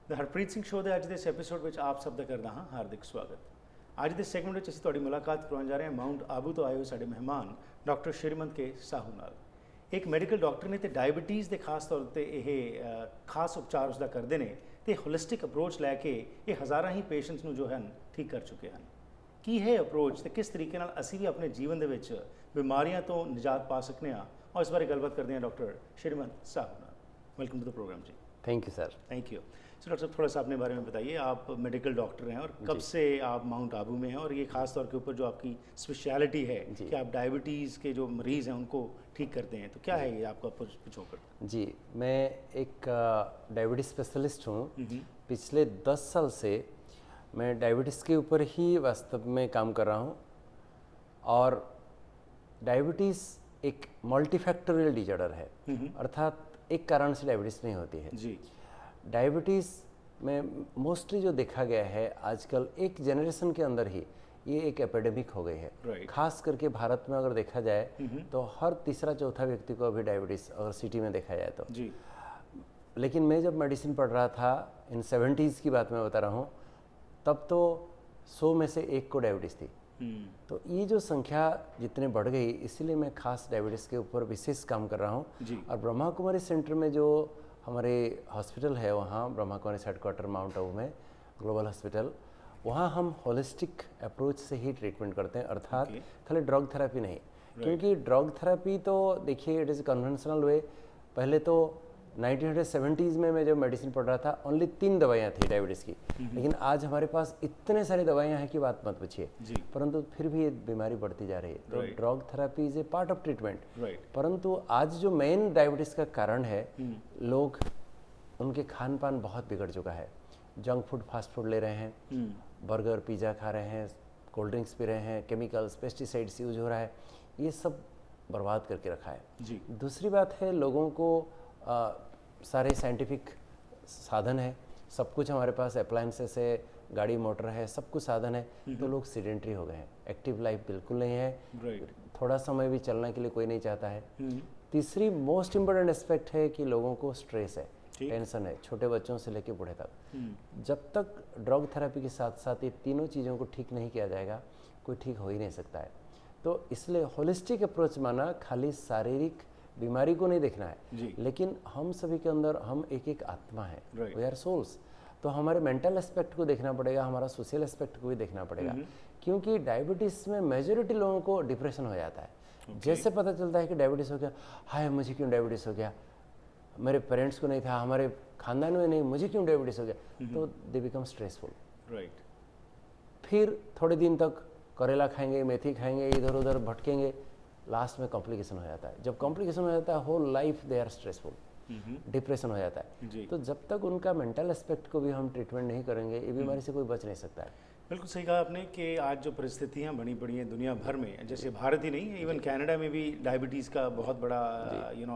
The Harpreet Singh show ਦੇ ਅੱਜ ਦੇ ਇਸ ਐਪੀਸੋਡ ਵਿੱਚ ਆਪ ਸਭ ਦਾ ਕਰਦਾ ਹਾਂ ਹਾਰਦਿਕ ਸਵਾਗਤ। ਅੱਜ ਦੇ ਸੈਗਮੈਂਟ ਵਿੱਚ ਅਸੀਂ ਤੁਹਾਡੀ ਮੁਲਾਕਾਤ ਕਰਵਾਉਣ ਜਾ ਰਹੇ ਹਾਂ ਮਾਊਂਟ ਆਬੂ ਤੋਂ ਆਏ ਹੋਏ ਸਾਡੇ ਮਹਿਮਾਨ ਡਾਕਟਰ ਸ਼੍ਰੀਮੰਤ ਕੇ ਸਾਹੂ ਨਾਲ। ਇੱਕ ਮੈਡੀਕਲ ਡਾਕਟਰ ਨੇ ਤੇ ਡਾਇਬੀਟੀਜ਼ ਦੇ ਖਾਸ ਤੌਰ ਤੇ ਇਹ ਖਾਸ ਉਪਚਾਰ ਉਸ ਦਾ ਕਰਦੇ ਨੇ ਤੇ ਹੋਲਿਸਟਿਕ ਅਪਰੋਚ ਲੈ ਕੇ ਇਹ ਹਜ਼ਾਰਾਂ ਹੀ ਪੇਸ਼ੈਂਟਸ ਨੂੰ ਜੋ ਹਨ ਠੀਕ ਕਰ ਚੁੱਕੇ ਹਨ। ਕੀ ਹੈ ਅਪਰੋਚ ਤੇ ਕਿਸ ਤਰੀਕੇ ਨਾਲ ਅਸੀਂ ਵੀ ਆਪਣੇ ਜੀਵਨ ਦੇ ਵਿੱਚ ਬਿਮਾਰੀਆਂ ਤੋਂ ਨਿਜਾਤ ਪਾ ਸਕਨੇ ਆ और इस बारे गलबात करते हैं डॉक्टर श्रीमंत साहू नाल। वेलकम टू द प्रोग्राम जी। Thank you sir. Thank you. So doctor साहब थोड़ा सा अपने बारे में बताइए, आप मेडिकल डॉक्टर हैं और कब से आप माउंट आबू में हैं और ये खास तौर के ऊपर जो आपकी स्पेशलिटी है कि आप डायबिटीज़ के जो मरीज़ हैं उनको ठीक करते हैं, तो क्या है ये आपका पिछोकड़? जी, मैं एक डायबिटीज़ स्पेशलिस्ट हूँ। पिछले 10 साल से मैं डायबिटीज़ के ऊपर ही वास्तव में काम कर रहा हूँ और डायबिटीज़ एक मल्टीफैक्टोरियल डिजॉर्डर है, अर्थात एक कारण से डायबिटीज़ नहीं होती है जी। डायबिटीज़ में मोस्टली जो देखा गया है आजकल एक जनरेशन के अंदर ही ये एक एपिडेमिक हो गई है। खास करके भारत में अगर देखा जाए तो हर तीसरा चौथा व्यक्ति को अभी डायबिटीज़ अगर सिटी में देखा जाए तो जी। लेकिन मैं जब मेडिसिन पढ़ रहा था इन 70s की बात मैं बता रहा हूँ, तब तो 100 में से 1 को डायबिटीज़ थी। तो ये जो संख्या जितने बढ़ गई इसीलिए मैं खास डायबिटीज़ के ऊपर विशेष काम कर रहा हूँ। और ब्रह्मा कुमारी सेंटर में जो हमारे हॉस्पिटल है वहाँ ब्रह्मा कुमारी हेडक्वार्टर माउंट आबू में ग्लोबल हॉस्पिटल, वहाँ हम होलिस्टिक अप्रोच से ही ट्रीटमेंट करते हैं, अर्थात खाली ड्रग थेरेपी नहीं। क्योंकि ड्रग थेरेपी तो देखिए इट इज़ कन्वेंशनल वे। पहले तो 1970s में मैं जब मेडिसिन पढ़ रहा था ओनली 3 दवाइयाँ थी डायबिटीज़ की, लेकिन आज हमारे पास इतने सारी दवाइयाँ हैं कि बात मत पूछिए, परंतु फिर भी ये बीमारी बढ़ती जा रही है। तो drug therapy is a part of treatment. परंतु आज जो मेन डायबिटीज़ का कारण है, लोग उनके खान पान बहुत बिगड़ चुका है। जंक फूड फास्ट फूड ले रहे हैं, बर्गर पिज़्ज़ा खा रहे हैं, कोल्ड ड्रिंक्स पी रहे हैं, केमिकल्स पेस्टिसाइड्स यूज हो रहा है, ये सब बर्बाद करके रखा है। दूसरी बात है लोगों को सारे साइंटिफिक साधन है, सब कुछ हमारे पास अप्लायंसेस है, गाड़ी मोटर है, सब कुछ साधन है, तो लोग सीडेंट्री हो गए हैं। एक्टिव लाइफ बिल्कुल नहीं है, थोड़ा समय भी चलने के लिए कोई नहीं चाहता है। तीसरी मोस्ट इम्पोर्टेंट एस्पेक्ट है कि लोगों को स्ट्रेस है, टेंशन है, छोटे बच्चों से लेकर बूढ़े तक। जब तक ड्रग थेरेपी के साथ साथ ये तीनों चीज़ों को ठीक नहीं किया जाएगा कोई ठीक हो ही नहीं सकता है। तो इसलिए होलिस्टिक अप्रोच माना खाली शारीरिक बीमारी को नहीं देखना है, लेकिन हम सभी के अंदर हम एक एक आत्मा है, वी आर सोल्स। तो हमारे मेंटल एस्पेक्ट को देखना पड़ेगा, हमारा सोशल एस्पेक्ट को भी देखना पड़ेगा, क्योंकि डायबिटीज़ में मेजोरिटी लोगों को डिप्रेशन हो जाता है। जैसे पता चलता है कि डायबिटीज़ हो गया, हाय मुझे क्यों डायबिटीज़ हो गया, मेरे पेरेंट्स को नहीं था, हमारे खानदान में नहीं, मुझे क्यों डायबिटीज़ हो गया, तो दे बिकम स्ट्रेसफुल। फिर थोड़े दिन तक करेला खाएंगे, मेथी खाएंगे, इधर उधर भटकेंगे, लास्ट में कॉम्प्लिकेशन हो जाता है। जब कॉम्प्लिकेशन हो जाता है whole life they are stressful, depression हो जाता है। तो जब तक उनका मेंटल एस्पेक्ट को भी हम ट्रीटमेंट नहीं करेंगे ये बीमारी से कोई बच नहीं सकता है। बिल्कुल सही कहा आपने कि आज जो परिस्थितियाँ बनी पड़ी हैं दुनिया भर में, जैसे भारत ही नहीं इवन कनाडा में भी डायबिटीज़ का बहुत बड़ा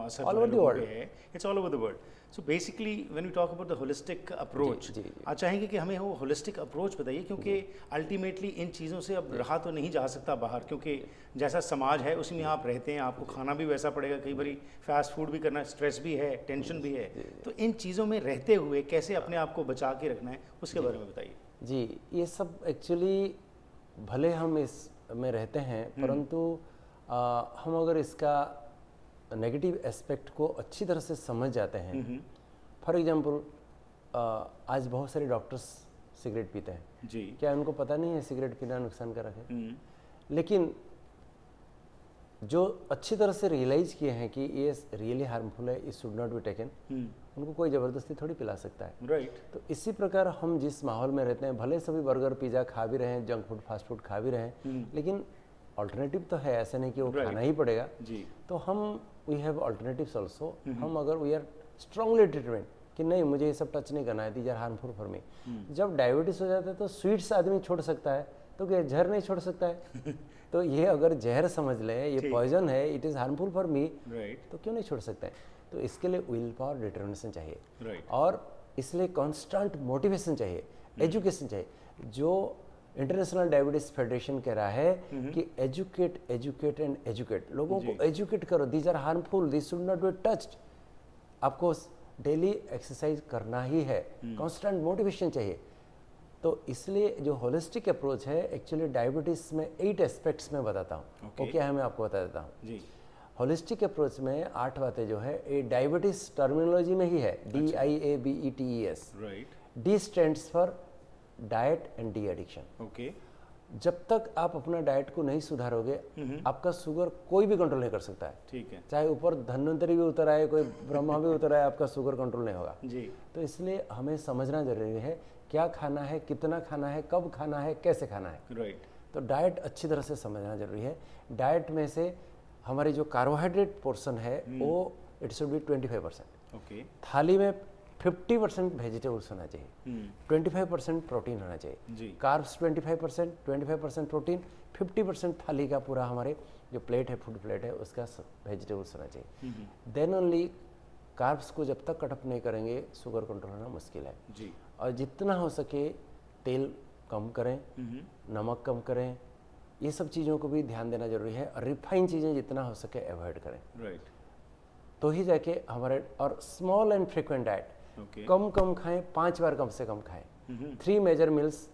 असर ऑल ओवर द वर्ल्ड है। It's all over the world. So basically when we talk about the holistic approach, आप चाहेंगे कि हमें वो होलिस्टिक अप्रोच बताइए, क्योंकि अल्टीमेटली इन चीज़ों से अब रहा तो नहीं जा सकता बाहर, क्योंकि जैसा समाज है उसी में आप रहते हैं, आपको खाना भी वैसा पड़ेगा, कई बार फास्ट फूड भी करना, स्ट्रेस भी है, टेंशन भी है। तो इन चीज़ों में रहते हुए कैसे अपने आप को बचा के रखना है उसके बारे में बताइए। जी, ये सब एक्चुअली भले हम इस में रहते हैं, परंतु हम अगर इसका नेगेटिव एस्पेक्ट को अच्छी तरह से समझ जाते हैं। फॉर एग्जांपल आज बहुत सारे डॉक्टर्स सिगरेट पीते हैं जी, क्या उनको पता नहीं है सिगरेट पीना नुकसानकारक है? लेकिन जो अच्छी तरह से रियलाइज किए हैं कि ये रियली हार्मफुल है, it should not be taken, उनको कोई ज़बरदस्ती थोड़ी पिला सकता है। तो इसी प्रकार हम जिस माहौल में रहते हैं, भले सभी बर्गर पिज़्ज़ा खा भी रहे हैं, जंक फूड फास्ट फूड खा भी रहे हैं, लेकिन ऑल्टरनेटिव तो है, ऐसे नहीं कि वो खाना ही पड़ेगा जी। तो हम वी हैव ऑल्टरनेटिव्स ऑल्सो। हम अगर वी आर स्ट्रांगली ट्रीटमेंट कि नहीं मुझे ये सब टच नहीं करना है, these are harmful for me. जब डायबिटीज़ हो जाता है तो स्वीट्स आदमी छोड़ सकता है, तो क्या झर नहीं छोड़ सकता है? तो ये अगर जहर समझ लें, ये पॉइजन है, इट इज़ हार्मफुल फॉर मी, तो क्यों नहीं छोड़ सकते हैं? तो इसके लिए विल पावर, डिटर्मिनेशन चाहिए, और इसलिए कांस्टेंट मोटिवेशन चाहिए, एजुकेशन चाहिए। जो इंटरनेशनल डायबिटीज फेडरेशन कह रहा है कि एजुकेट एजुकेट एंड एजुकेट, लोगों को एजुकेट करो, these are harmful, this should not be touched. आपको डेली एक्सरसाइज करना ही है, कांस्टेंट मोटिवेशन चाहिए। तो इसलिए जो होलिस्टिक अप्रोच है, एक्चुअली डायबिटीज में 8 एस्पेक्ट्स में बताता हूँ। वो क्या है मैं आपको बता देता हूँ। होलिस्टिक अप्रोच में 8 बातें जो है, ये डायबिटीज टर्मिनोलॉजी में ही है, DIABETES। D stands for diet and de addiction. जब तक आप अपना डाइट को नहीं सुधारोगे, आपका शुगर कोई भी कंट्रोल नहीं कर सकता है। ठीक है, चाहे ऊपर धन्वंतरी भी उतर आए, कोई ब्रह्मा भी उतर आए, आपका शुगर कंट्रोल नहीं होगा जी। तो इसलिए हमें समझना जरूरी है क्या खाना है, कितना खाना है, कब खाना है, कैसे खाना है। तो डाइट अच्छी तरह से समझना जरूरी है। डाइट में से हमारी जो कार्बोहाइड्रेट पोर्शन है वो इट शुड बी 25%। थाली में 50% वेजिटेबल्स होना चाहिए, 25% प्रोटीन होना चाहिए। कार्ब्स 25%, 25% प्रोटीन, 50% थाली का पूरा हमारे जो प्लेट है, फूड प्लेट है, उसका वेजिटेबल्स होना चाहिए। देन ओनली कार्ब्स को जब तक कट अप नहीं करेंगे, शुगर कंट्रोल होना मुश्किल है जी। और जितना हो सके तेल कम करें, नमक कम करें, ये सब चीज़ों को भी ध्यान देना जरूरी है। और रिफाइन चीज़ें जितना हो सके अवॉइड करें, तो ही जाके हमारे, और स्मॉल एंड फ्रिक्वेंट डाइट, कम कम खाएं, 5 बार कम से कम खाएं। 3 major meals,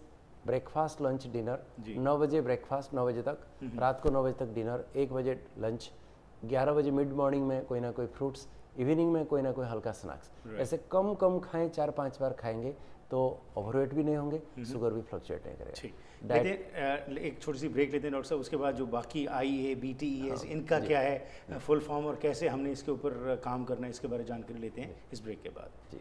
breakfast, lunch, dinner. 9 बजे ब्रेकफास्ट, 9 बजे तक, रात को 9 बजे तक डिनर, 1 बजे लंच, 11 बजे मिड मॉर्निंग में कोई ना कोई फ्रूट्स, इवनिंग में कोई ना कोई हल्का स्नैक्स। ऐसे कम कम खाएं, 4-5 बार खाएंगे तो ओवरवेट भी नहीं होंगे, शुगर भी फ्लक्चुएट नहीं करेगा। एक छोटी सी ब्रेक लेते हैं डॉक्टर साहब, उसके बाद जो बाकी IABTES इनका क्या है फुल फॉर्म और कैसे हमने इसके ऊपर काम करना है, इसके बारे में जानकारी लेते हैं इस ब्रेक के बाद जी।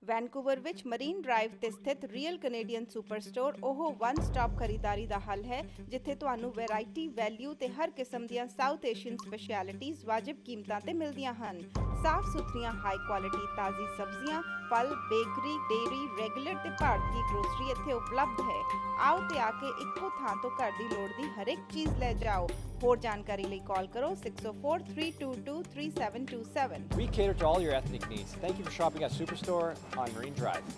ਵੈਨਕੂਵਰ ਵਿੱਚ ਮਰੀਨ ਡਰਾਈਵ ਤੇ ਸਥਿਤ ਰੀਅਲ ਕੈਨੇਡੀਅਨ ਸੁਪਰ ਸਟੋਰ ਉਹ ਵਨ ਸਟਾਪ ਖਰੀਦਾਰੀ ਦਾ ਹੱਲ ਹੈ, ਜਿੱਥੇ ਤੁਹਾਨੂੰ ਵੈਰਾਈਟੀ, ਵੈਲਿਊ ਤੇ ਹਰ ਕਿਸਮ ਦੀਆਂ ਸਾਊਥ ਏਸ਼ੀਅਨ ਸਪੈਸ਼ਲਿਟੀਜ਼ ਵਾਜਿਬ ਕੀਮਤਾਂ ਤੇ ਮਿਲਦੀਆਂ ਹਨ। ਸਾਫ਼ ਸੁਥਰੀਆਂ ਹਾਈ ਕੁਆਲਿਟੀ ਤਾਜ਼ੀ ਸਬਜ਼ੀਆਂ, ਫਲ, ਬੇਕਰੀ, ਡੇਅਰੀ, ਰੈਗੂਲਰ ਤੇ ਭਾਰਤੀ ਗਰੋਸਰੀ ਇੱਥੇ ਉਪਲਬਧ ਹੈ। ਆਓ ਤੇ ਆ ਕੇ ਇੱਕੋ ਥਾਂ ਤੋਂ ਘਰ ਦੀ ਲੋੜ ਦੀ ਹਰੇਕ ਚੀਜ਼ ਲੈ ਜਾਓ। ਹੋਰ ਜਾਣਕਾਰੀ ਲਈ ਕਾਲ ਕਰੋ 604-322-3727। We cater to all your ethnic needs. Thank you for shopping at Superstore on Marine Drive.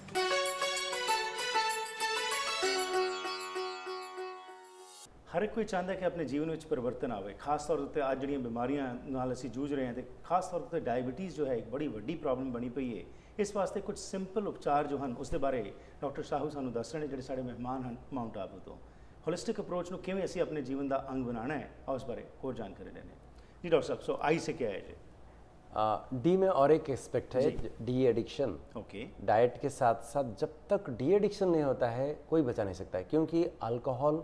ਹਰ ਇੱਕ ਕੋਈ ਚਾਹੁੰਦਾ ਕਿ ਆਪਣੇ ਜੀਵਨ ਵਿੱਚ ਪਰਿਵਰਤਨ ਆਵੇ, ਖਾਸ ਤੌਰ ਉੱਤੇ ਅੱਜ ਜਿਹੜੀਆਂ ਬਿਮਾਰੀਆਂ ਨਾਲ ਅਸੀਂ ਜੂਝ ਰਹੇ ਹਾਂ ਤੇ ਖਾਸ ਤੌਰ ਉੱਤੇ ਡਾਇਬੀਟੀਜ਼ ਜੋ ਹੈ ਇੱਕ ਬੜੀ ਵੱਡੀ ਪ੍ਰੋਬਲਮ ਬਣੀ ਪਈ ਹੈ। ਇਸ ਵਾਸਤੇ ਕੁਝ ਸਿੰਪਲ ਉਪਚਾਰ ਜੋ ਹਨ ਉਸ ਦੇ ਬਾਰੇ ਡਾਕਟਰ ਸਾਹੂ ਸਾਨੂੰ ਦੱਸ ਰਹੇ ਨੇ, ਜਿਹੜੇ ਸਾਡੇ ਮਹਿਮਾਨ ਹਨ ਮਾਊਂਟ ਆਬੂ ਤੋਂ। ਹੋਲਿਸਟਿਕ ਅਪਰੋਚ ਨੂੰ ਕਿਵੇਂ ਅਸੀਂ ਆਪਣੇ ਜੀਵਨ ਦਾ ਅੰਗ ਬਣਾਉਣਾ ਹੈ, ਉਸ ਬਾਰੇ ਹੋਰ ਜਾਣਕਾਰੀ ਲੈਣੀ जी। डॉक्टर साहब, सो आई से क्या है जी? डी में और एक एस्पेक्ट है, डी एडिक्शन। डाइट के साथ साथ जब तक डी एडिक्शन नहीं होता है कोई बचा नहीं सकता है, क्योंकि alcohol,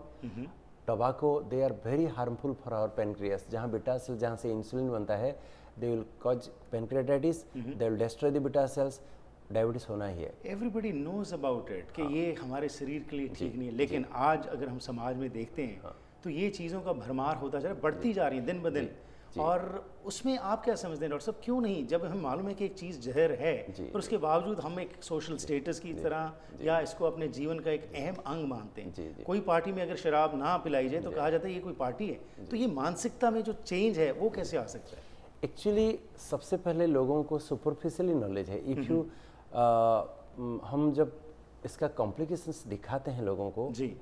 tobacco, they are very harmful for our pancreas. जहाँ बीटा सेल, जहाँ से इंसुलिन बनता है, they will cause pancreatitis, they will destroy the beta cells, diabetes होना ही है। एवरीबडी नोज अबाउट इट कि ये हमारे शरीर के लिए ठीक नहीं है, लेकिन आज अगर हम समाज में देखते हैं तो ये चीज़ों का भरमार होता जा रहा है, बढ़ती जा रही है दिन ब दिन। और उसमें आप क्या समझते हैं डॉक्टर साहब, क्यों नहीं, जब हमें मालूम है कि एक चीज़ जहर है पर उसके बावजूद हम एक सोशल स्टेटस की तरह या इसको अपने जीवन का एक अहम अंग मानते हैं। कोई पार्टी में अगर शराब ना पिलाई जाए तो कहा जाता है ये कोई पार्टी है। तो ये मानसिकता में जो चेंज है वो कैसे आ सकता है? एक्चुअली सबसे पहले लोगों को सुपरफिशियली नॉलेज है। इफ़ यू हम जब इसका कॉम्प्लिकेशंस दिखाते हैं लोगों को जी,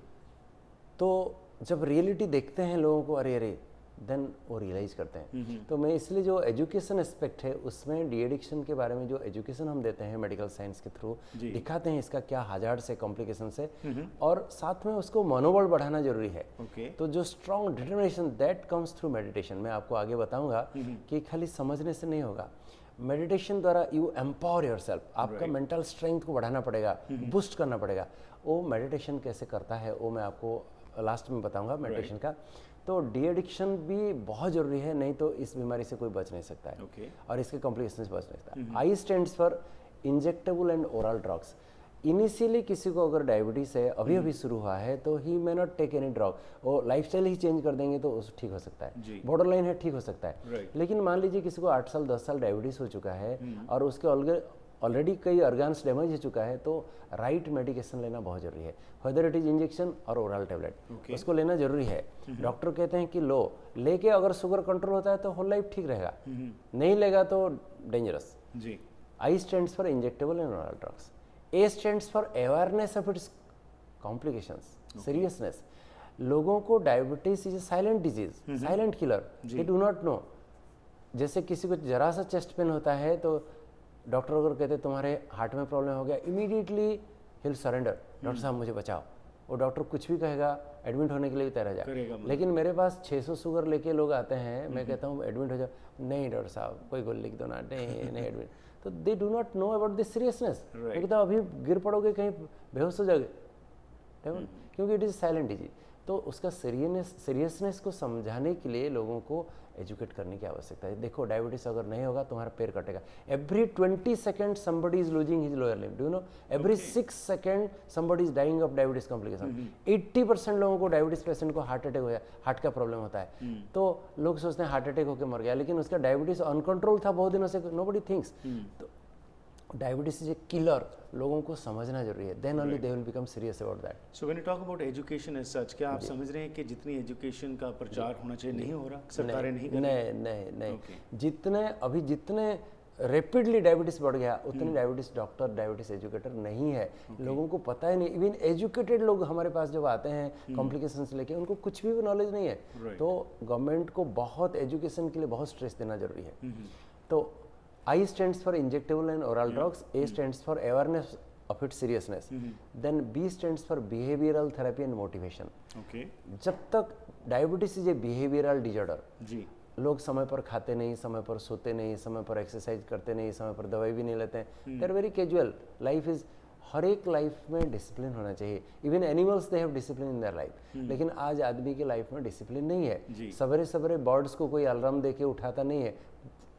तो जब रियलिटी देखते हैं लोगों को, अरे अरे, देन वो रियलाइज करते हैं। तो मैं इसलिए जो एजुकेशन एस्पेक्ट है उसमें डी एडिक्शन के बारे में जो एजुकेशन हम देते हैं मेडिकल साइंस के थ्रू, दिखाते हैं इसका क्या हजार्ड से, कॉम्प्लिकेशन से, और साथ में उसको मनोबल बढ़ाना जरूरी है। तो जो strong determination that comes through meditation, मैं आपको आगे बताऊंगा कि खाली समझने से नहीं होगा। मेडिटेशन द्वारा यू एम्पावर योरसेल्फ, आपका मेंटल स्ट्रेंथ को बढ़ाना पड़ेगा, बूस्ट करना पड़ेगा। वो मेडिटेशन कैसे करता है वो मैं आपको लास्ट में बताऊंगा मेडिटेशन का। तो डी एडिक्शन भी बहुत ज़रूरी है, नहीं तो इस बीमारी से कोई बच नहीं सकता है और इसके कॉम्प्लिकेशन से बच नहीं सकता। आई stands for injectable and oral drugs. Initially किसी को अगर डायबिटीज़ है, अभी अभी शुरू हुआ है, तो he may not take any drug, वो लाइफस्टाइल ही चेंज कर देंगे तो उस ठीक हो सकता है, बॉर्डर लाइन है ठीक हो सकता है। लेकिन मान लीजिए किसी को 8 साल 10 साल डायबिटीज़ हो चुका है और उसके ऑलरेडी कई ऑर्गन्स डैमेज हो चुका है, तो राइट मेडिकेशन लेना बहुत जरूरी है, वेदर इट इज इंजेक्शन और ओरल टैबलेट, उसको लेना जरूरी है। डॉक्टर कहते हैं कि लो, लेके अगर शुगर कंट्रोल होता है तो होल लाइफ ठीक रहेगा, नहीं लेगा तो डेंजरस। जी। I stands for injectable and oral drugs. A stands for awareness of its complications, seriousness. लोगों को diabetes is A silent disease, silent killer, they do not know. जैसे किसी को जरा सा चेस्ट पेन होता है तो डॉक्टर अगर कहते तुम्हारे हार्ट में प्रॉब्लम हो गया, इमीडिएटली हिल सरेंडर, डॉक्टर साहब मुझे बचाओ। वो डॉक्टर कुछ भी कहेगा, एडमिट होने के लिए भी तैयार हो जाए। लेकिन मेरे पास 600 शुगर लेके लोग आते हैं, मैं कहता हूँ एडमिट हो जाओ, नहीं डॉक्टर साहब कोई गोली लिख दो ना, नहीं एडमिट। तो they do not know about this seriousness. मैं कहता हूँ अभी गिर पड़ोगे, कहीं बेहोश हो जाओगे, क्योंकि इट इज साइलेंट डिजीज। तो उसका सीरियसनेस को समझाने के लिए लोगों को एजुकेट करने की आवश्यकता है। देखो डायबिटीज अगर नहीं होगा तुम्हारा पैर कटेगा, every 20 second somebody is losing his lower limb, do you know? Every 6 second somebody is dying of diabetes complication। 80% लोगों को डायबिटीज पेशेंट को हार्ट अटैक हो जाए, हार्ट का प्रॉब्लम होता है, तो लोग सोचते हैं हार्ट अटैक होकर मर गया, लेकिन उसका डायबिटीज अनकंट्रोल था बहुत दिनों से, nobody thinks। तो डायबिटीज इज ए किलर, लोगों को समझना जरूरी है, then only they will become serious about that. So when you talk about education as such, क्या आप समझ रहे हैं कि जितनी एजुकेशन का प्रचार होना चाहिए नहीं हो रहा, सरकारें नहीं कर रही? नहीं। जितने रैपिडली डायबिटीज बढ़ गया, उतने डायबिटीज डॉक्टर, डायबिटीज एजुकेटर नहीं है। लोगों को पता ही नहीं, इवन एजुकेटेड लोग हमारे पास जब आते हैं कॉम्प्लिकेशंस लेके, उनको कुछ भी नॉलेज नहीं है। तो गवर्नमेंट को बहुत एजुकेशन के लिए बहुत स्ट्रेस देना जरूरी है। तो I stands for injectable and oral drugs, A stands for awareness of its seriousness, then B stands for behavioral therapy and motivation। Okay। जब तक diabetes is a behavioural disorder, जी, लोग समय पर खाते नहीं, समय पर सोते नहीं, समय पर एक्सरसाइज करते नहीं, समय पर दवाई भी नहीं लेते हैं, they are very casual. Life is, हर एक लाइफ में डिसिप्लिन होना चाहिए। Even animals they have discipline in their life, लेकिन आज आदमी की लाइफ में डिसिप्लिन नहीं है। सवेरे सवेरे बर्ड्स को कोई अलार्म दे के उठाता नहीं है,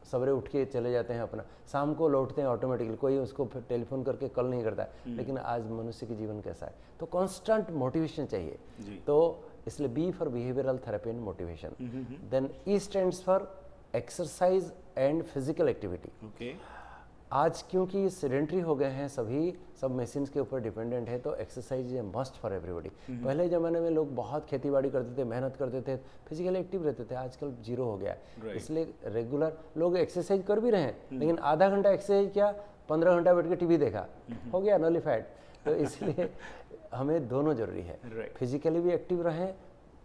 सवेरे उठ के चले जाते हैं अपना, शाम को लौटते हैं ऑटोमेटिकली, कोई उसको फिर टेलीफोन करके कॉल नहीं करता है। लेकिन आज मनुष्य के जीवन कैसा है, तो कांस्टेंट मोटिवेशन चाहिए। तो इसलिए B for behavioural therapy and motivation, then E stands for exercise and physical activity. आज क्योंकि सेडेंट्री हो गए हैं सभी, सब मशीन्स के ऊपर डिपेंडेंट है, तो exercise is must for everybody. पहले ज़माने में लोग बहुत खेतीबाड़ी करते थे, मेहनत करते थे, फिजिकली एक्टिव रहते थे, आजकल जीरो हो गया है। इसलिए रेगुलर लोग एक्सरसाइज कर भी रहे हैं, लेकिन आधा घंटा एक्सरसाइज किया, 15 घंटा बैठ के टीवी देखा, हो गया नलिफाइड। तो इसलिए हमें दोनों जरूरी है, फिजिकली भी एक्टिव रहें,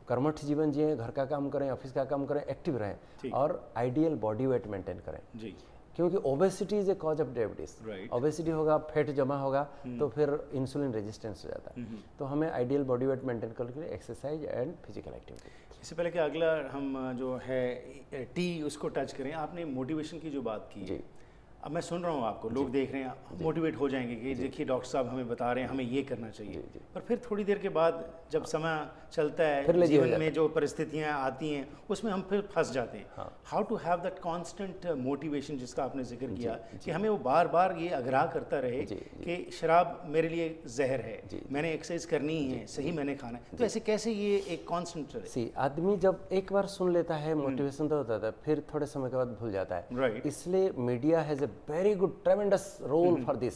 कर्मठ जीवन जिए, घर का काम करें, ऑफिस का काम करें, एक्टिव रहें, और आइडियल बॉडी वेट मेंटेन करें। क्योंकि obesity is a cause of diabetes. Obesity होगा, फैट जमा होगा, तो फिर इंसुलिन रेजिस्टेंस हो जाता है। तो हमें आइडियल बॉडी वेट मेंटेन करने के लिए एक्सरसाइज एंड फिजिकल एक्टिविटी। इससे पहले कि अगला हम जो है टी उसको टच करें, आपने मोटिवेशन की जो बात की है, अब मैं सुन रहा हूँ आपको, लोग देख रहे हैं, मोटिवेट हो जाएंगे कि देखिए डॉक्टर साहब हमें बता रहे हैं हमें ये करना चाहिए, पर फिर थोड़ी देर के बाद जब समय चलता है, जीवन में जो परिस्थितियाँ आती हैं उसमें हम फिर फंस जाते हैं। How to have that constant motivation जिसका आपने जिक्र किया, कि हमें वो बार बार ये आग्रह करता रहे कि शराब मेरे लिए जहर है, मैंने एक्सरसाइज करनी ही है, सही मैंने खाना है, तो ऐसे कैसे ये एक कांस्टेंट रहे? आदमी जब एक बार सुन लेता है मोटिवेशन तो होता है, फिर थोड़े समय के बाद भूल जाता है। इसलिए media has a very good tremendous role for this.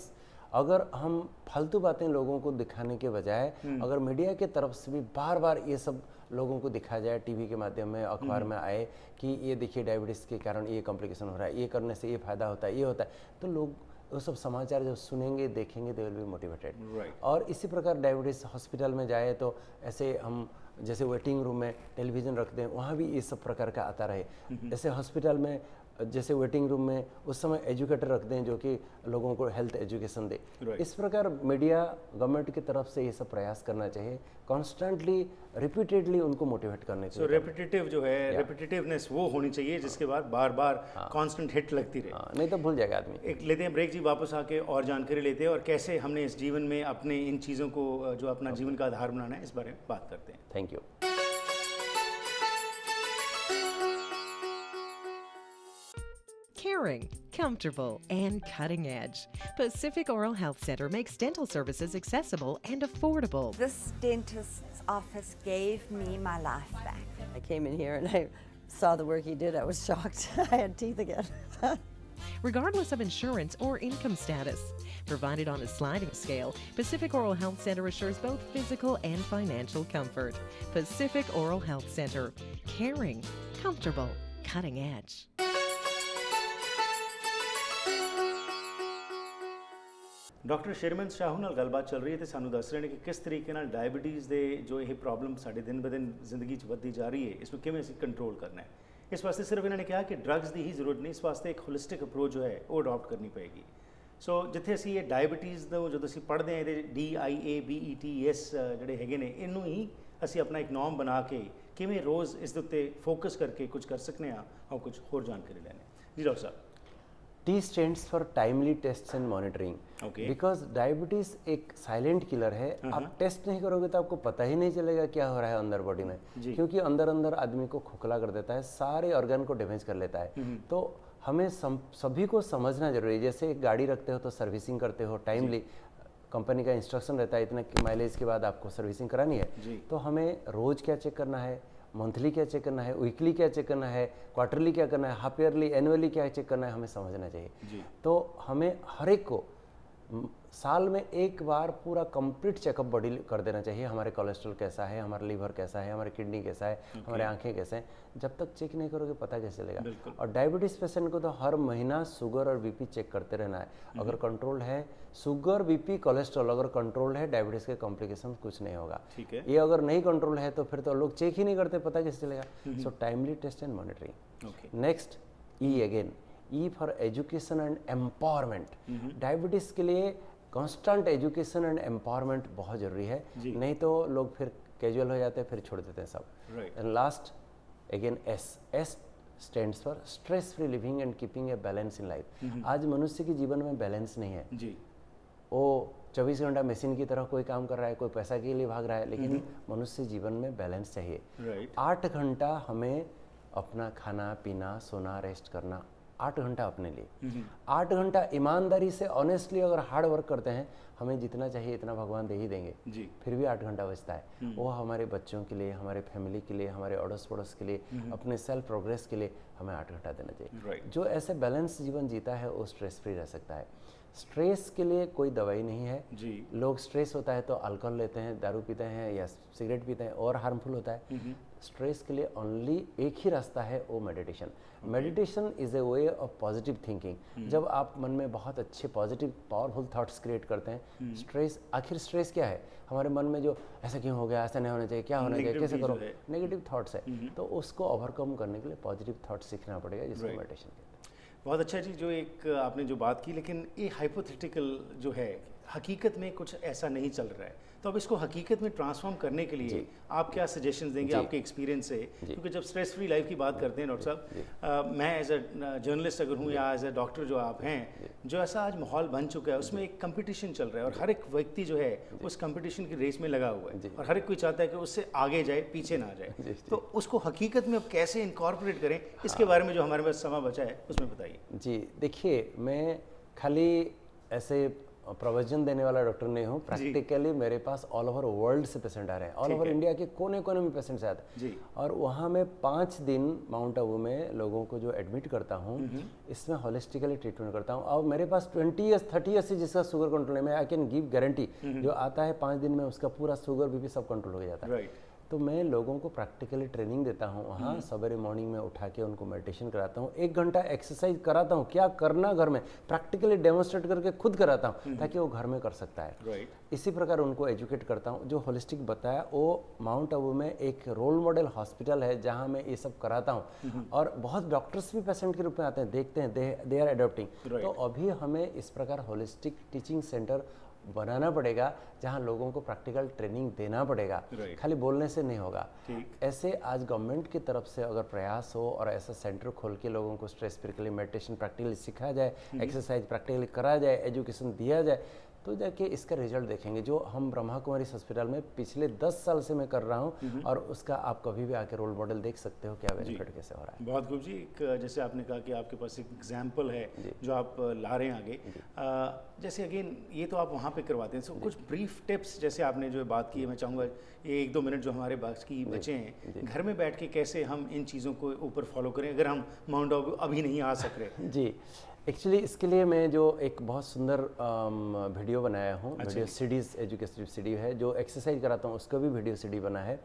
अगर हम फालतू बातें लोगों को दिखाने के बजाय, अगर मीडिया के तरफ से भी बार बार ये सब लोगों को दिखाया जाए, टीवी के माध्यम में, अखबार में आए कि ये देखिए डायबिटीज़ के कारण ये कॉम्प्लिकेशन हो रहा है, ये करने से ये फायदा होता है, ये होता है, तो लोग वो सब समाचार जब सुनेंगे, देखेंगे, दे विल बी मोटिवेटेड। और इसी प्रकार डायबिटीज़ हॉस्पिटल में जाए तो ऐसे हम जैसे वेटिंग रूम में टेलीविज़न रखते हैं, वहाँ भी ये सब प्रकार का आता रहे। ऐसे हॉस्पिटल में जैसे वेटिंग रूम में उस समय एजुकेटर रखते हैं जो कि लोगों को हेल्थ एजुकेशन दे। इस प्रकार मीडिया, गवर्नमेंट की तरफ से ये सब प्रयास करना चाहिए, कॉन्स्टेंटली रिपीटेडली उनको मोटिवेट करने के लिए। रेपिटेटिव जो है, रेपिटेटिवनेस वो होनी चाहिए, जिसके बाद बार बार कांस्टेंट हिट लगती रहे। नहीं तो भूल जाएगा आदमी। एक लेते हैं ब्रेक जी, वापस आके और जानकारी लेते हैं और कैसे हमने इस जीवन में अपने इन चीज़ों को जो अपना जीवन का आधार बनाना है, इस बारे में बात करते हैं। Thank you. Caring, comfortable, and cutting edge. Pacific Oral Health Center makes dental services accessible and affordable. This dentist's office gave me my life back. I came in here and I saw the work he did. I was shocked. I had teeth again. regardless of insurance or income status. Provided on a sliding scale, Pacific Oral Health Center assures both physical and financial comfort. Pacific Oral Health Center. Caring, comfortable, cutting edge. Doctor Shirman Shahu ਨਾਲ ਗੱਲਬਾਤ ਚੱਲ ਰਹੀ ਹੈ ਤੇ ਸਾਨੂੰ ਦੱਸ ਰਹੇ ਨੇ ਕਿ ਕਿਸ ਤਰੀਕੇ ਨਾਲ ਡਾਇਬੀਟੀਜ਼ ਦੇ ਜੋ ਇਹ ਪ੍ਰੋਬਲਮ ਸਾਡੇ ਦਿਨ ਬ ਦਿਨ ਜ਼ਿੰਦਗੀ 'ਚ ਵੱਧਦੀ ਜਾ ਰਹੀ ਹੈ, ਇਸ ਨੂੰ ਕਿਵੇਂ ਅਸੀਂ ਕੰਟਰੋਲ ਕਰਨਾ ਹੈ। ਇਸ ਵਾਸਤੇ ਸਿਰਫ ਇਹਨਾਂ ਨੇ ਕਿਹਾ ਕਿ ਡਰੱਗਸ ਦੀ ਹੀ ਜ਼ਰੂਰਤ ਨਹੀਂ, ਇਸ ਵਾਸਤੇ ਇੱਕ ਹੋਲਿਸਟਿਕ ਅਪਰੋਚ ਜੋ ਹੈ ਉਹ ਅਡਾਪਟ ਕਰਨੀ ਪਏਗੀ। ਸੋ ਜਿੱਥੇ ਅਸੀਂ ਇਹ ਡਾਇਬੀਟੀਜ਼ ਦਾ ਜਦੋਂ ਅਸੀਂ ਪੜ੍ਹਦੇ ਹਾਂ ਇਹਦੇ DIABETS ਜਿਹੜੇ ਹੈਗੇ ਨੇ, ਇਹਨੂੰ ਹੀ ਅਸੀਂ ਆਪਣਾ ਇੱਕ ਨੋਰਮ ਬਣਾ ਕੇ ਕਿਵੇਂ ਰੋਜ਼ ਇਸ ਦੇ ਉੱਤੇ ਫੋਕਸ ਕਰਕੇ ਕੁਝ ਕਰ ਸਕਨੇ ਆ, ਆਓ ਕੁਝ ਹੋਰ ਜਾਣਕਾਰੀ ਲੈਣੇ। ਜੀ doctor Sahib. T stands for timely tests and monitoring. Okay. Because diabetes एक साइलेंट किलर है। आप टेस्ट नहीं करोगे तो आपको पता ही नहीं चलेगा क्या हो रहा है अंदर बॉडी में, क्योंकि अंदर अंदर आदमी को खोखला कर देता है, सारे ऑर्गन को डैमेज कर लेता है। तो हमें सभी को समझना जरूरी है। जैसे एक गाड़ी रखते हो तो सर्विसिंग करते हो टाइमली, कंपनी का इंस्ट्रक्शन रहता है इतना माइलेज के बाद आपको सर्विसिंग करानी है, तो हमें रोज क्या चेक करना है, मंथली क्या चेक करना है, वीकली क्या चेक करना है, क्वार्टरली क्या करना है, हाफ ईयरली, एनुअली क्या चेक करना है, हमें समझना चाहिए। तो हमें हर एक को साल में एक बार पूरा कंप्लीट चेकअप बॉडी कर देना चाहिए। हमारे कोलेस्ट्रॉल कैसा है, हमारा लीवर कैसा है, हमारी किडनी कैसा है, हमारे आंखें कैसे हैं, जब तक चेक नहीं करोगे पता कैसे चलेगा। और डायबिटीज़ पेशेंट को तो हर महीना शुगर और बीपी चेक करते रहना है। अगर कंट्रोल है शुगर, बीपी, कोलेस्ट्रॉल अगर कंट्रोल है, डायबिटीज़ के कॉम्प्लिकेशन कुछ नहीं होगा। ठीक है। ये अगर नहीं कंट्रोल है तो फिर तो लोग चेक ही नहीं करते, पता कैसे चलेगा। So timely test and monitoring. Next E again, E for education and empowerment. Diabetes के लिए कांस्टेंट एजुकेशन एंड एम्पावरमेंट बहुत जरूरी है, नहीं तो लोग फिर कैजुअल हो जाते हैं, फिर छोड़ देते हैं सब। And last again S stands for stress free living and keeping a balance in life. आज मनुष्य के जीवन में बैलेंस नहीं है जी। वो 24 घंटा मशीन की तरह कोई काम कर रहा है, कोई पैसा के लिए भाग रहा है, लेकिन मनुष्य जीवन में बैलेंस चाहिए। 8 घंटा हमें अपना खाना पीना सोना रेस्ट करना, 8 घंटा अपने लिए, 8 घंटा ईमानदारी से ऑनेस्टली अगर हार्ड वर्क करते हैं, हमें जितना चाहिए इतना भगवान दे ही देंगे जी। फिर भी 8 घंटा बचता है, वो हमारे बच्चों के लिए, हमारे फैमिली के लिए, हमारे अड़ोस पड़ोस के लिए, अपने सेल्फ प्रोग्रेस के लिए हमें 8 घंटा देना चाहिए। जो ऐसे बैलेंस जीवन जीता है वो स्ट्रेस फ्री रह सकता है। स्ट्रेस के लिए कोई दवाई नहीं है जी। लोग स्ट्रेस होता है तो अल्कोहल लेते हैं, दारू पीते हैं या सिगरेट पीते हैं और हार्मफुल होता है। स्ट्रेस के लिए ओनली एक ही रास्ता है, वो meditation. Meditation is a way of positive thinking. जब आप मन में बहुत अच्छे पॉजिटिव पावरफुल थॉट्स क्रिएट करते हैं, स्ट्रेस, आखिर स्ट्रेस क्या है, हमारे मन में जो ऐसा क्यों हो गया, ऐसा नहीं होना चाहिए, क्या होना चाहिए, कैसे करो, नेगेटिव थॉट्स है। तो उसको ओवरकम करने के लिए पॉजिटिव थॉट्स सीखना पड़ेगा, जिसको मेडिटेशन कहते हैं। बहुत अच्छा जी, जो एक आपने जो बात की, लेकिन ये हाइपोथेटिकल जो है, हकीकत में कुछ ऐसा नहीं चल रहा है, तो अब इसको हकीकत में ट्रांसफॉर्म करने के लिए आप क्या सजेशंस देंगे आपके एक्सपीरियंस से? क्योंकि जब स्ट्रेस फ्री लाइफ की बात करते हैं डॉक्टर साहब, मैं एज अ जर्नलिस्ट अगर हूँ या एज अ डॉक्टर जो आप हैं, जो ऐसा आज माहौल बन चुका है, उसमें एक कंपटीशन चल रहा है और हर एक व्यक्ति जो है उस कंपटीशन की रेस में लगा हुआ है और हर एक कोई चाहता है कि उससे आगे जाए, पीछे ना जाए। तो उसको हकीकत में अब कैसे इनकॉर्पोरेट करें, इसके बारे में जो हमारे पास समय बचा है उसमें बताइए। जी देखिए, मैं खाली ऐसे प्रवचन देने वाला डॉक्टर नहीं हूँ, प्रैक्टिकली मेरे पास ऑल ओवर वर्ल्ड से पेशेंट आ रहे हैं, ऑल ओवर इंडिया के कोने कोने में पेशेंट्स आते हैं। और वहाँ मैं 5 दिन माउंट आबू में लोगों को जो एडमिट करता हूँ, इसमें होलिस्टिकली ट्रीटमेंट करता हूँ। और मेरे पास 20 ईयर्स 30 ईयर्स से जिसका शुगर कंट्रोल है, मैं आई कैन गिव गारंटी, जो आता है 5 दिन में उसका पूरा शुगर बीपी सब कंट्रोल हो जाता है। तो मैं लोगों को प्रैक्टिकली ट्रेनिंग देता हूँ वहाँ, सवेरे मॉर्निंग में उठा के उनको मेडिटेशन कराता हूँ, 1 घंटा एक्सरसाइज कराता हूँ, क्या करना घर में प्रैक्टिकली डेमोन्स्ट्रेट करके खुद कराता हूँ, ताकि वो घर में कर सकता है। इसी प्रकार उनको एजुकेट करता हूँ। जो होलिस्टिक बताया, वो माउंट आबू में एक रोल मॉडल हॉस्पिटल है जहाँ मैं ये सब कराता हूँ, और बहुत डॉक्टर्स भी पेशेंट के रूप में आते हैं, देखते हैं, दे आर एडॉप्टिंग। तो अभी हमें इस प्रकार होलिस्टिक टीचिंग सेंटर बनाना पड़ेगा, जहां लोगों को प्रैक्टिकल ट्रेनिंग देना पड़ेगा, खाली बोलने से नहीं होगा। ऐसे आज गवर्नमेंट की तरफ से अगर प्रयास हो और ऐसा सेंटर खोल के लोगों को स्ट्रेस फ्री के लिए मेडिटेशन प्रैक्टिकली सिखाया जाए, एक्सरसाइज प्रैक्टिकली कराया जाए, एजुकेशन दिया जाए, तो जाके इसका रिजल्ट देखेंगे। जो हम ब्रह्मा कुमारी हॉस्पिटल में पिछले 10 साल से मैं कर रहा हूँ, और उसका आप कभी भी आके रोल मॉडल देख सकते हो क्या बेनिफिट कैसे हो रहा है। बहुत खूब जी। एक जैसे आपने कहा कि आपके पास एक एग्जाम्पल है जो आप ला रहे हैं आगे, जैसे अगेन ये तो आप वहाँ पे करवाते हैं, सो कुछ ब्रीफ टिप्स जैसे आपने जो बात की है, मैं चाहूँगा ये 1-2 मिनट जो हमारे बाकी बचे हैं, घर में बैठ के कैसे हम इन चीज़ों को ऊपर फॉलो करें, अगर हम माउंट आबू अभी नहीं आ सक रहे। जी एक्चुअली इसके लिए मैं जो एक बहुत सुंदर वीडियो बनाया हूँ, वीडियो सीडीज एजुकेटिव सीडी है, जो एक्सरसाइज कराता हूँ उसका भी वीडियो सीडी बना है।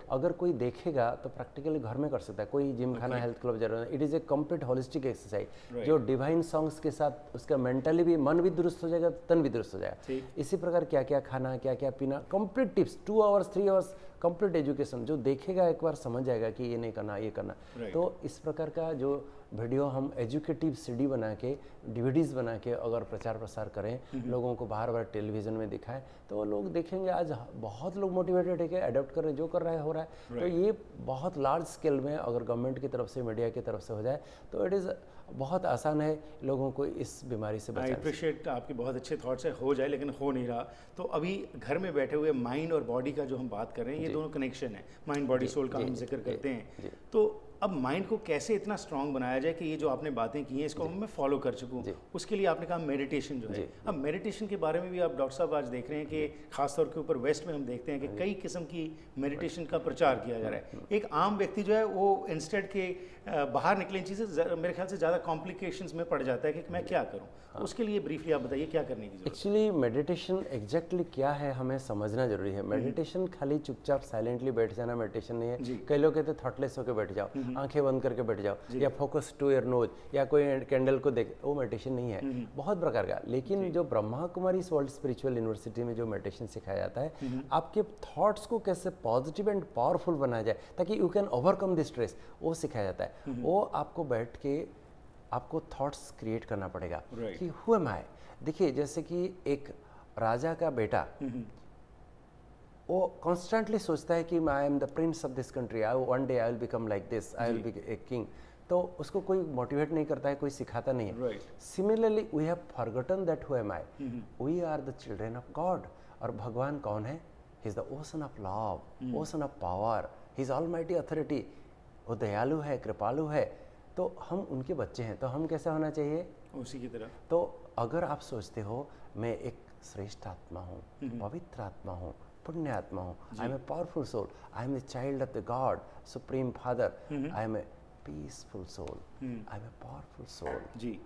अगर कोई देखेगा तो प्रैक्टिकली घर में कर सकता है, कोई जिम खाना हेल्थ क्लब जरूर नहीं। It is a complete holistic exercise जो डिवाइन सॉन्ग्स के साथ उसका मेंटली भी, मन भी दुरुस्त हो जाएगा, तन भी दुरुस्त हो जाएगा। इसी प्रकार क्या क्या खाना, क्या क्या पीना, complete tips, 2 hours 3 hours complete education. जो देखेगा एक बार समझ जाएगा कि ये नहीं करना, ये करना। तो इस प्रकार का जो वीडियो हम एजुकेटिव सीडी बना के, डीवीडीज बना के अगर प्रचार प्रसार करें, लोगों को बार बार टेलीविज़न में दिखाएं, तो लोग देखेंगे। आज बहुत लोग मोटिवेटेड है कि अडॉप्ट कर रहे हैं, जो कर रहा है हो रहा है। तो ये बहुत लार्ज स्केल में अगर गवर्नमेंट की तरफ से, मीडिया की तरफ से हो जाए तो इट इज़ बहुत आसान है लोगों को इस बीमारी से बचाना। आई अप्रिशिएट आपके बहुत अच्छे थॉट्स है, हो जाए, लेकिन हो नहीं रहा। तो अभी घर में बैठे हुए माइंड और बॉडी का जो हम बात कर रहे हैं, ये दोनों कनेक्शन है, माइंड बॉडी सोल का हम जिक्र करते हैं। तो अब माइंड को कैसे इतना स्ट्रांग बनाया जाए कि ये जो आपने बातें की हैं इसको मैं फॉलो कर चुकूँ। उसके लिए आपने कहा मेडिटेशन जो है। अब मेडिटेशन के बारे में भी आप डॉक्टर साहब आज देख रहे हैं कि खासतौर के ऊपर वेस्ट में हम देखते हैं कि कई किस्म की मेडिटेशन का प्रचार किया जा रहा है। एक आम व्यक्ति जो है वो इंस्टेड के बाहर निकले चीज़ें मेरे ख्याल से ज़्यादा कॉम्प्लिकेशंस में पड़ जाता है कि मैं क्या करूँ। उसके लिए ब्रीफली आप बताइए क्या करने की जरूरत है। एक्चुअली मेडिटेशन एग्जैक्टली क्या है हमें समझना जरूरी है। मेडिटेशन खाली चुपचाप साइलेंटली बैठ जाना मेडिटेशन नहीं है। कई लोग कहते हैं थॉटलेस होकर बैठ जाओ, आंखें बंद करके बैठ जाओ, या फोकस टू योर नोज, या कोई कैंडल को देख, वो मेडिटेशन नहीं है। बहुत प्रकार का। लेकिन जो Brahma Kumari world spiritual university में जो मेडिटेशन सिखाया जाता है, आपके थॉट्स को कैसे पॉजिटिव एंड पावरफुल बनाया जाए ताकि you can overcome the stress, वो सिखाया जाता है। वो आपको बैठ के आपको थॉट्स क्रिएट करना पड़ेगा कि हु एम आई। देखिए जैसे कि एक राजा का बेटा वो कॉन्स्टेंटली सोचता है कि आई am the Prince of this country, one day I will become like this, I will be a king. तो उसको कोई मोटिवेट नहीं करता है, कोई सिखाता नहीं है। Similarly we have forgotten that who am I, we are the children of God. और भगवान कौन है? He is the ocean of love, ocean of power, he is almighty authority. वो दयालु है, कृपालु है, तो हम उनके बच्चे हैं। तो हम कैसा होना चाहिए? उसी की तरह। तो अगर आप सोचते हो मैं एक श्रेष्ठ आत्मा हूँ, पवित्र आत्मा हूँ, पुण्य आत्मा हूँ, I am a powerful soul, I am the child of the God supreme father, I am a peaceful soul, I am a powerful soul जी,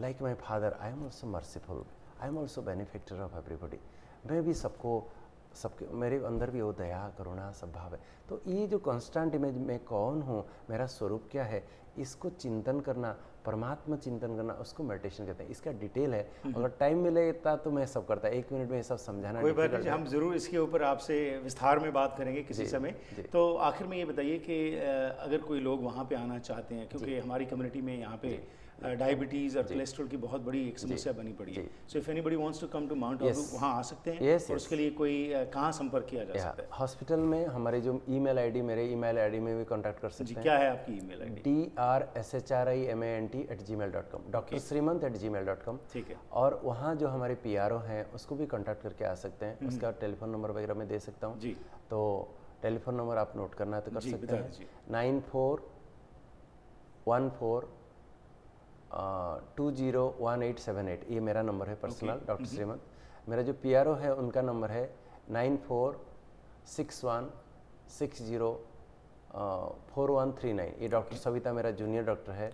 like my father I am also merciful, I am also benefactor of everybody. मैं भी सबके मेरे अंदर भी वो दया करुणा सब भाव है। तो ये जो कांस्टेंट इमेज मैं कौन हूँ, मेरा स्वरूप क्या है, इसको चिंतन करना, परमात्मा चिंतन करना, उसको मेडिटेशन कहते हैं। इसका डिटेल है, अगर टाइम मिलेगा तो मैं सब करता है। 1 मिनट में ये सब समझाना कोई बात नहीं, हम जरूर इसके ऊपर आपसे विस्तार में बात करेंगे किसी समय। तो आखिर में ये बताइए कि अगर कोई लोग वहाँ पे आना चाहते हैं, क्योंकि हमारी कम्युनिटी में यहाँ पे डायबिटीज़ और कोलेस्ट्रॉल की बहुत बड़ी एक समस्या बनी पड़ी है। So if anybody wants to come to Mount Abu, वहाँ आ सकते हैं। और उसके लिए कोई कहाँ संपर्क किया जा सकता है? हॉस्पिटल में हमारे जो ईमेल आईडी, मेरे ईमेल आईडी में भी कांटेक्ट कर सकते हैं। क्या है आपकी ईमेल आईडी? drshrimant@gmail.com, drshrimant@gmail.com। ठीक है। और वहाँ जो हमारे PRO हैं उसको भी कांटेक्ट करके आ सकते हैं। उसका टेलीफोन नंबर वगैरह मैं दे सकता हूँ जी। तो टेलीफोन नंबर आप नोट करना है तो कर सकते हैं। 9414201878, ये मेरा नंबर है पर्सनल, डॉक्टर श्रीमंत। मेरा जो PRO है उनका नंबर है 9461604139। ये डॉक्टर सविता मेरा जूनियर डॉक्टर है।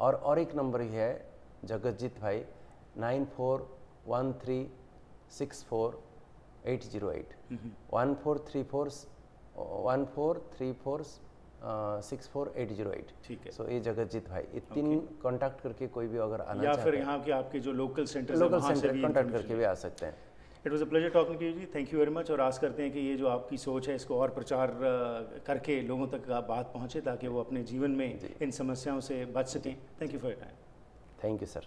और एक नंबर ही है जगतजीत भाई, 9413648808, 1434648808। ठीक है। सो ये जगतजीत भाई, ये 3 कांटेक्ट करके कोई भी अगर आना या फिर यहाँ के आपके जो लोकल सेंटर कांटेक्ट करके भी आ सकते हैं। It was a pleasure talking to you जी, थैंक यू वेरी मच। और आस करते हैं कि ये जो आपकी सोच है इसको और प्रचार करके लोगों तक बात पहुँचे ताकि वो अपने जीवन में इन समस्याओं से बच सकें। Thank you for your time. Thank you sir.